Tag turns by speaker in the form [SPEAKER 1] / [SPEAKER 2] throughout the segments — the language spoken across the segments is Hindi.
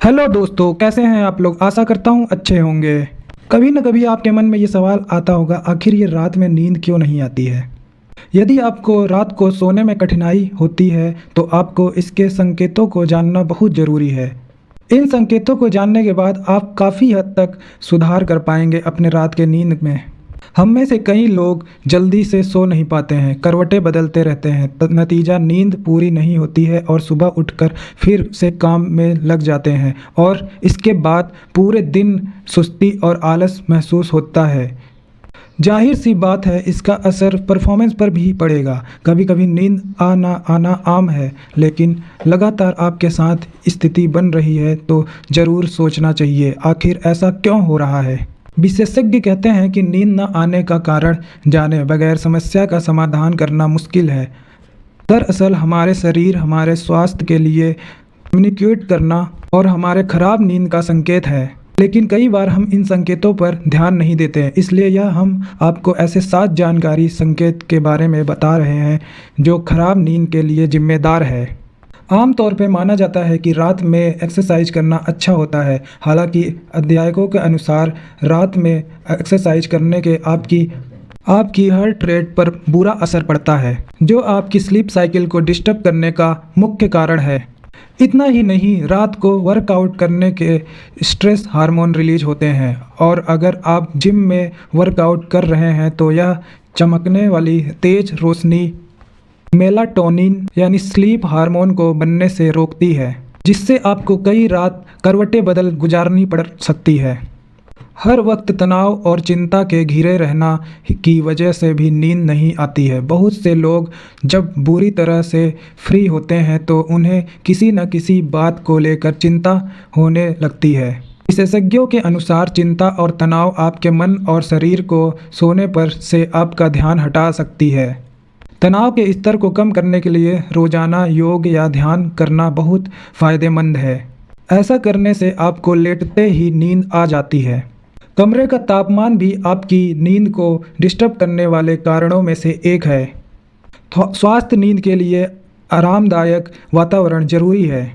[SPEAKER 1] हेलो दोस्तों, कैसे हैं आप लोग। आशा करता हूँ अच्छे होंगे। कभी न कभी आपके मन में ये सवाल आता होगा, आखिर ये रात में नींद क्यों नहीं आती है। यदि आपको रात को सोने में कठिनाई होती है तो आपको इसके संकेतों को जानना बहुत ज़रूरी है। इन संकेतों को जानने के बाद आप काफ़ी हद तक सुधार कर पाएंगे अपने रात के नींद में। हम में से कई लोग जल्दी से सो नहीं पाते हैं, करवटें बदलते रहते हैं, नतीजा नींद पूरी नहीं होती है और सुबह उठकर फिर से काम में लग जाते हैं और इसके बाद पूरे दिन सुस्ती और आलस महसूस होता है। जाहिर सी बात है, इसका असर परफॉर्मेंस पर भी पड़ेगा। कभी कभी नींद आना आम है, लेकिन लगातार आपके साथ स्थिति बन रही है तो ज़रूर सोचना चाहिए, आखिर ऐसा क्यों हो रहा है। विशेषज्ञ कहते हैं कि नींद न आने का कारण जाने बगैर समस्या का समाधान करना मुश्किल है। दरअसल हमारे शरीर हमारे स्वास्थ्य के लिए कम्युनिकेट करना और हमारे खराब नींद का संकेत है, लेकिन कई बार हम इन संकेतों पर ध्यान नहीं देते हैं। इसलिए यह हम आपको ऐसे 7 जानकारी संकेत के बारे में बता रहे हैं जो खराब नींद के लिए जिम्मेदार है। आमतौर पर माना जाता है कि रात में एक्सरसाइज करना अच्छा होता है। हालांकि अध्ययनों के अनुसार रात में एक्सरसाइज करने के आपकी हार्ट रेट पर बुरा असर पड़ता है, जो आपकी स्लीप साइकिल को डिस्टर्ब करने का मुख्य कारण है। इतना ही नहीं, रात को वर्कआउट करने के स्ट्रेस हार्मोन रिलीज होते हैं और अगर आप जिम में वर्कआउट कर रहे हैं तो यह चमकने वाली तेज रोशनी मेलाटोनिन यानी स्लीप हार्मोन को बनने से रोकती है, जिससे आपको कई रात करवटें बदल गुजारनी पड़ सकती है। हर वक्त तनाव और चिंता के घिरे रहना की वजह से भी नींद नहीं आती है। बहुत से लोग जब बुरी तरह से फ्री होते हैं तो उन्हें किसी न किसी बात को लेकर चिंता होने लगती है। विशेषज्ञों के अनुसार चिंता और तनाव आपके मन और शरीर को सोने पर से आपका ध्यान हटा सकती है। तनाव के स्तर को कम करने के लिए रोज़ाना योग या ध्यान करना बहुत फ़ायदेमंद है। ऐसा करने से आपको लेटते ही नींद आ जाती है। कमरे का तापमान भी आपकी नींद को डिस्टर्ब करने वाले कारणों में से एक है। स्वास्थ्य नींद के लिए आरामदायक वातावरण ज़रूरी है।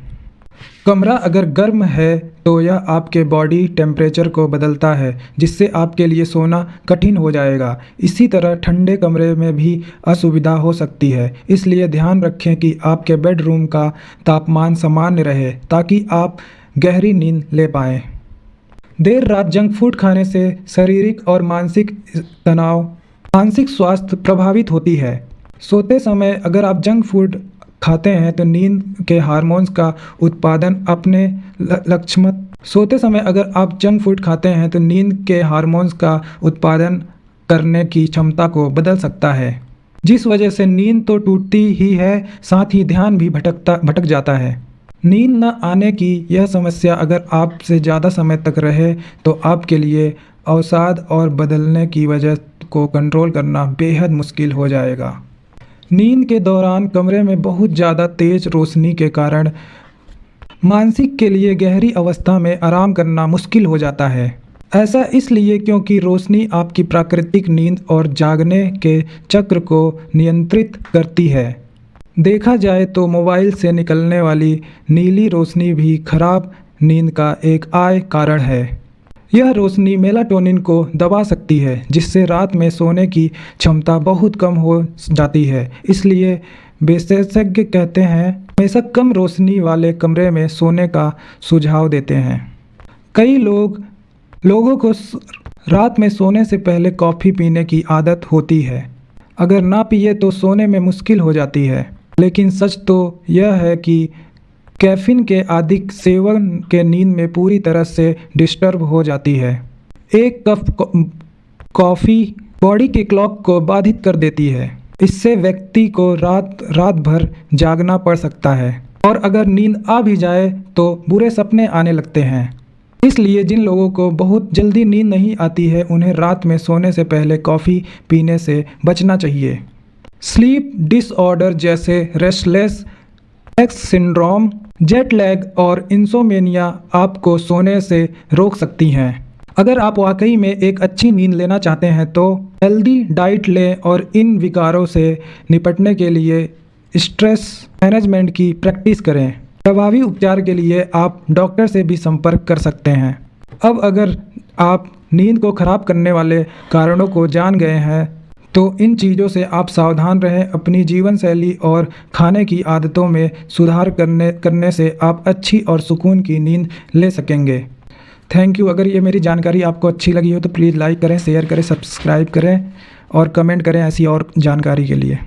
[SPEAKER 1] कमरा अगर गर्म है तो यह आपके बॉडी टेम्परेचर को बदलता है, जिससे आपके लिए सोना कठिन हो जाएगा। इसी तरह ठंडे कमरे में भी असुविधा हो सकती है, इसलिए ध्यान रखें कि आपके बेडरूम का तापमान सामान्य रहे ताकि आप गहरी नींद ले पाएँ। देर रात जंक फूड खाने से शारीरिक और मानसिक स्वास्थ्य प्रभावित होती है। सोते समय अगर आप जंक फूड खाते हैं तो नींद के हार्मोन्स का उत्पादन अपने सोते समय अगर आप जंक फूड खाते हैं तो नींद के हार्मोन्स का उत्पादन करने की क्षमता को बदल सकता है, जिस वजह से नींद तो टूटती ही है, साथ ही ध्यान भी भटक जाता है। नींद न आने की यह समस्या अगर आपसे ज़्यादा समय तक रहे तो आपके लिए अवसाद और बदलने की वजह को कंट्रोल करना बेहद मुश्किल हो जाएगा। नींद के दौरान कमरे में बहुत ज़्यादा तेज़ रोशनी के कारण मानसिक के लिए गहरी अवस्था में आराम करना मुश्किल हो जाता है। ऐसा इसलिए क्योंकि रोशनी आपकी प्राकृतिक नींद और जागने के चक्र को नियंत्रित करती है। देखा जाए तो मोबाइल से निकलने वाली नीली रोशनी भी खराब नींद का एक आय कारण है। यह रोशनी मेलाटोनिन को दबा सकती है, जिससे रात में सोने की क्षमता बहुत कम हो जाती है। इसलिए विशेषज्ञ कहते हैं हमेशा कम रोशनी वाले कमरे में सोने का सुझाव देते हैं। कई लोगों को रात में सोने से पहले कॉफ़ी पीने की आदत होती है। अगर ना पिए तो सोने में मुश्किल हो जाती है, लेकिन सच तो यह है कि कैफ़ीन के अधिक सेवन के नींद में पूरी तरह से डिस्टर्ब हो जाती है। एक कप कॉफ़ी बॉडी के क्लॉक को बाधित कर देती है। इससे व्यक्ति को रात भर जागना पड़ सकता है और अगर नींद आ भी जाए तो बुरे सपने आने लगते हैं। इसलिए जिन लोगों को बहुत जल्दी नींद नहीं आती है उन्हें रात में सोने से पहले कॉफ़ी पीने से बचना चाहिए। स्लीप डिसऑर्डर जैसे restless x syndrome, jet lag और इंसोमेनिया आपको सोने से रोक सकती हैं। अगर आप वाकई में एक अच्छी नींद लेना चाहते हैं तो हेल्दी डाइट लें और इन विकारों से निपटने के लिए स्ट्रेस मैनेजमेंट की प्रैक्टिस करें। प्रभावी उपचार के लिए आप डॉक्टर से भी संपर्क कर सकते हैं। अब अगर आप नींद को खराब करने वाले कारणों को जान गए हैं तो इन चीज़ों से आप सावधान रहें। अपनी जीवन शैली और खाने की आदतों में सुधार करने से आप अच्छी और सुकून की नींद ले सकेंगे। Thank you. अगर ये मेरी जानकारी आपको अच्छी लगी हो तो प्लीज़ लाइक करें, शेयर करें, सब्सक्राइब करें और कमेंट करें ऐसी और जानकारी के लिए।